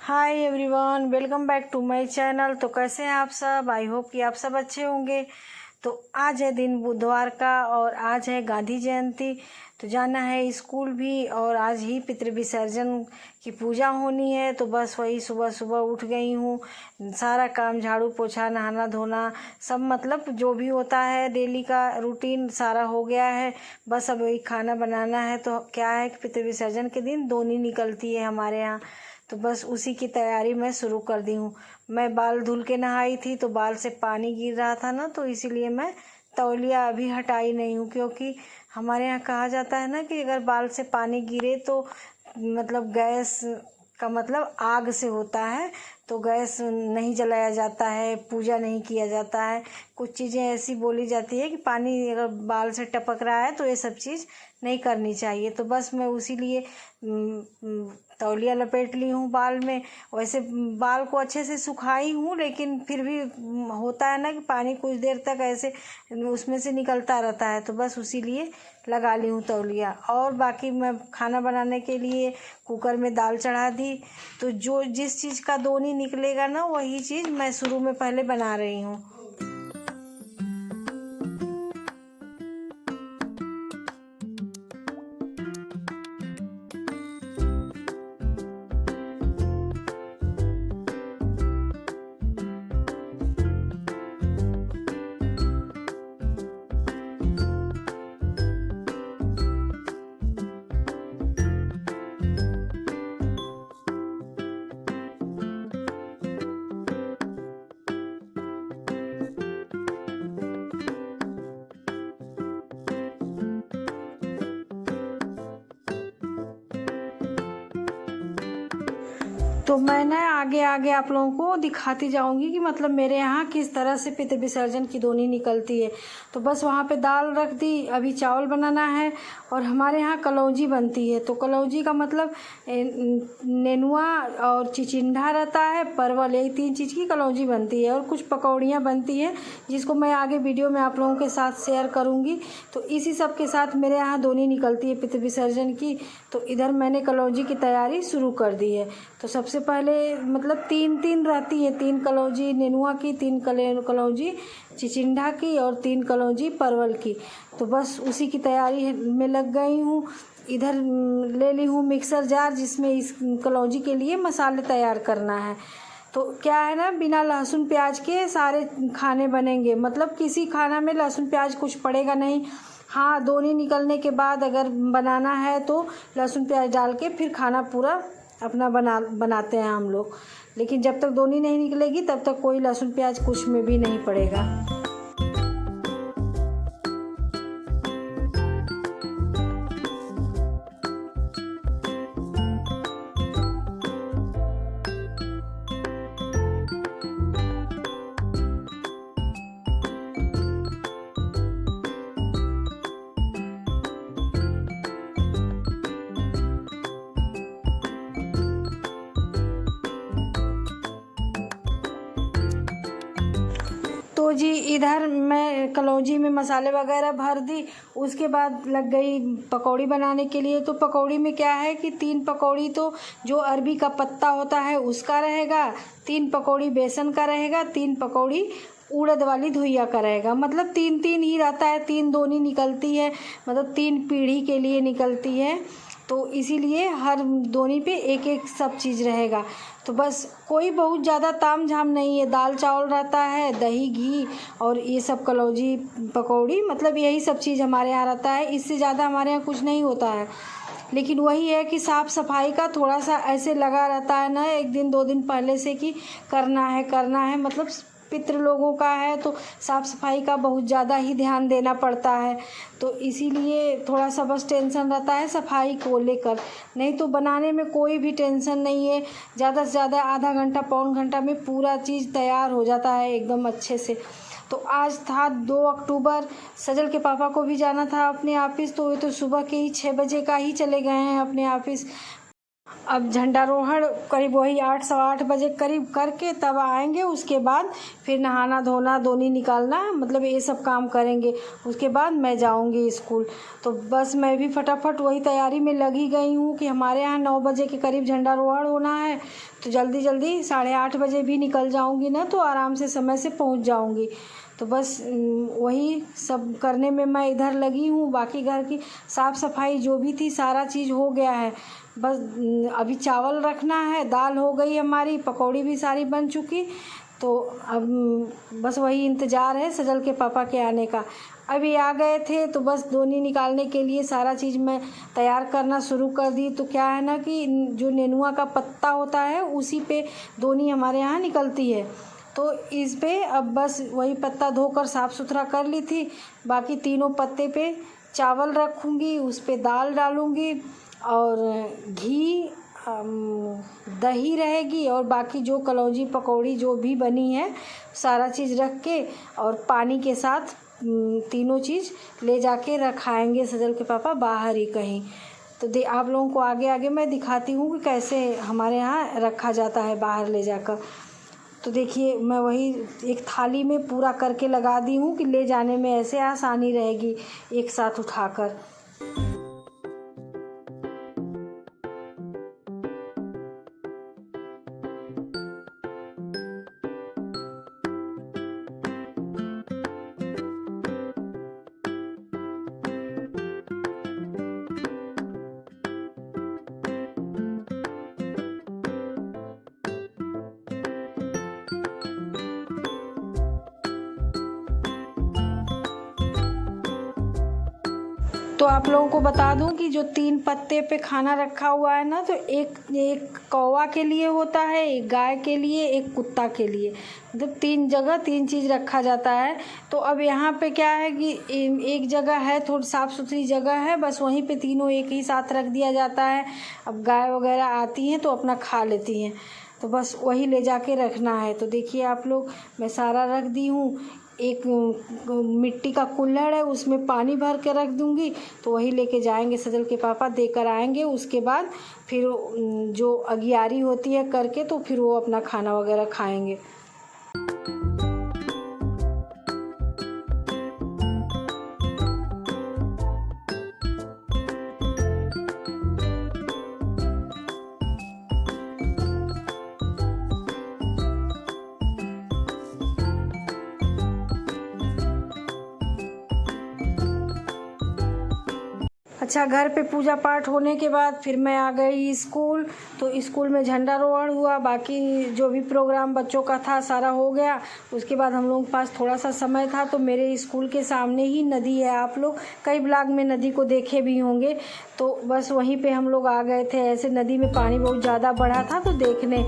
Hi everyone, welcome back to my channel. तो कैसे हैं आप सब? आई होप कि आप सब अच्छे होंगे। तो आज है दिन बुधवार का और आज है गांधी जयंती। तो जाना है स्कूल भी और आज ही पितृ विसर्जन की पूजा होनी है। तो बस वही सुबह सुबह उठ गई हूँ, सारा काम झाड़ू पोछा नहाना धोना सब मतलब जो भी होता है डेली का रूटीन सारा हो गया है। बस अब वही खाना बनाना है। तो क्या है कि पितृ विसर्जन के दिन दोनी निकलती है हमारे यहाँ, तो बस उसी की तैयारी मैं शुरू कर दी हूँ। मैं बाल धुल के नहाई थी तो बाल से पानी गिर रहा था ना, तो इसीलिए मैं तौलिया अभी हटाई नहीं हूँ, क्योंकि हमारे यहाँ कहा जाता है ना कि अगर बाल से पानी गिरे तो मतलब गैस का मतलब आग से होता है, तो गैस नहीं जलाया जाता है, पूजा नहीं किया जाता है। कुछ चीज़ें ऐसी बोली जाती है कि पानी अगर बाल से टपक रहा है तो ये सब चीज़ नहीं करनी चाहिए। तो बस मैं उसी लिए तौलिया लपेट ली हूँ बाल में। वैसे बाल को अच्छे से सुखाई हूँ, लेकिन फिर भी होता है ना कि पानी कुछ देर तक ऐसे उसमें से निकलता रहता है, तो बस उसी लिए लगा ली हूँ तौलिया। और बाकी मैं खाना बनाने के लिए कुकर में दाल चढ़ा दी। तो जो जिस चीज़ का दोनी निकलेगा ना वही चीज़ मैं शुरू में पहले बना रही हूँ। तो मैं ना आगे आगे आप लोगों को दिखाती जाऊंगी कि मतलब मेरे यहाँ किस तरह से पितृ विसर्जन की दोनी निकलती है। तो बस वहाँ पे दाल रख दी, अभी चावल बनाना है। और हमारे यहाँ कलौजी बनती है। तो कलौजी का मतलब नेनुआ और चिचिंडा रहता है, परवल, यही तीन चीज़ की कलौजी बनती है। और कुछ पकौड़ियाँ बनती हैं जिसको मैं आगे वीडियो में आप लोगों के साथ शेयर करूँगी। तो इसी सब के साथ मेरे यहाँ दोनी निकलती है पितृ विसर्जन की। तो इधर मैंने कलौजी की तैयारी शुरू कर दी है। तो सबसे पहले मतलब तीन रहती है, 3 कलौजी नेनुआ की, 3 कलौजी चिचिंडा की और 3 कलौजी परवल की। तो बस उसी की तैयारी में लग गई हूँ। इधर ले ली हूँ मिक्सर जार, जिसमें इस कलौजी के लिए मसाले तैयार करना है। तो क्या है ना, बिना लहसुन प्याज के सारे खाने बनेंगे, मतलब किसी खाना में लहसुन प्याज कुछ पड़ेगा नहीं। हाँ, दोनी निकलने के बाद अगर बनाना है तो लहसुन प्याज डाल के फिर खाना पूरा अपना बनाते हैं हम लोग। लेकिन जब तक दोनी नहीं निकलेगी तब तक कोई लहसुन प्याज कुछ में भी नहीं पड़ेगा। तो जी इधर मैं कलौजी में मसाले वगैरह भर दी। उसके बाद लग गई पकौड़ी बनाने के लिए। तो पकौड़ी में क्या है कि 3 पकौड़ी तो जो अरबी का पत्ता होता है उसका रहेगा, 3 पकौड़ी बेसन का रहेगा, 3 पकौड़ी उड़द वाली धुइया का रहेगा। मतलब 3 ही रहता है, 3 दोनी निकलती है, मतलब 3 पीढ़ी के लिए निकलती है। तो इसीलिए हर दोनी पे एक एक सब चीज़ रहेगा। तो बस कोई बहुत ज़्यादा ताम झाम नहीं है, दाल चावल रहता है, दही घी और ये सब कलौजी पकौड़ी, मतलब यही सब चीज़ हमारे यहाँ रहता है। इससे ज़्यादा हमारे यहाँ कुछ नहीं होता है। लेकिन वही है कि साफ़ सफाई का थोड़ा सा ऐसे लगा रहता है ना, 1 दिन 2 दिन पहले से कि करना है, मतलब पितृ लोगों का है तो साफ़ सफाई का बहुत ज़्यादा ही ध्यान देना पड़ता है। तो इसीलिए थोड़ा सा बस टेंशन रहता है सफाई को लेकर, नहीं तो बनाने में कोई भी टेंशन नहीं है। ज़्यादा से ज़्यादा आधा घंटा पौन घंटा में पूरा चीज़ तैयार हो जाता है एकदम अच्छे से। तो आज था 2 अक्टूबर, सजल के पापा को भी जाना था अपने ऑफिस। तो ये तो सुबह के ही 6 बजे का ही चले गए हैं अपने ऑफिस। अब झंडारोहण करीब वही 8 सवा 8 बजे करीब करके तब आएंगे। उसके बाद फिर नहाना धोना दोनी निकालना मतलब ये सब काम करेंगे। उसके बाद मैं जाऊंगी स्कूल। तो बस मैं भी फटाफट वही तैयारी में लगी गई हूँ कि हमारे यहाँ 9 बजे के करीब झंडारोहण होना है। तो जल्दी जल्दी 8:30 बजे भी निकल जाऊंगी ना तो आराम से समय से पहुँच जाऊंगी। तो बस वही सब करने में मैं इधर लगी हूँ। बाकी घर की साफ़ सफाई जो भी थी सारा चीज़ हो गया है। बस अभी चावल रखना है, दाल हो गई हमारी, पकौड़ी भी सारी बन चुकी। तो अब बस वही इंतज़ार है सजल के पापा के आने का। अभी आ गए थे तो बस दोनी निकालने के लिए सारा चीज़ मैं तैयार करना शुरू कर दी। तो क्या है ना कि जो नेनुआ का पत्ता होता है उसी पे दोनी हमारे यहाँ निकलती है। तो इस पे अब बस वही पत्ता धोकर साफ़ सुथरा कर ली थी। बाकी तीनों पत्ते पे चावल रखूँगी, उस पे दाल डालूँगी और घी दही रहेगी और बाकी जो कलौंजी पकौड़ी जो भी बनी है सारा चीज़ रख के और पानी के साथ तीनों चीज़ ले जाके रखाएंगे सजल के पापा बाहर ही कहीं। तो आप लोगों को आगे आगे मैं दिखाती हूँ कि कैसे हमारे यहाँ रखा जाता है बाहर ले जाकर। तो देखिए मैं वही एक थाली में पूरा करके लगा दी हूँ कि ले जाने में ऐसे आसानी रहेगी एक साथ उठाकर। तो आप लोगों को बता दूं कि जो 3 पत्ते पे खाना रखा हुआ है ना तो एक कौवा के लिए होता है, एक गाय के लिए, एक कुत्ता के लिए, मतलब 3 जगह 3 चीज़ रखा जाता है। तो अब यहाँ पे क्या है कि एक जगह है थोड़ी साफ़ सुथरी जगह है, बस वहीं पे तीनों एक ही साथ रख दिया जाता है। अब गाय वगैरह आती हैं तो अपना खा लेती हैं, तो बस वही ले जाके रखना है। तो देखिए आप लोग मैं सारा रख दी हूँ। एक मिट्टी का कुल्हड़ है उसमें पानी भर के रख दूँगी। तो वही लेके जाएंगे सजल के पापा देकर आएंगे। उसके बाद फिर जो अगियारी होती है करके तो फिर वो अपना खाना वगैरह खाएंगे। अच्छा, घर पे पूजा पाठ होने के बाद फिर मैं आ गई स्कूल। तो स्कूल में झंडारोहण हुआ, बाकी जो भी प्रोग्राम बच्चों का था सारा हो गया। उसके बाद हम लोगों के पास थोड़ा सा समय था तो मेरे स्कूल के सामने ही नदी है, आप लोग कई ब्लॉग में नदी को देखे भी होंगे। तो बस वहीं पे हम लोग आ गए थे। ऐसे नदी में पानी बहुत ज़्यादा बढ़ा था तो देखने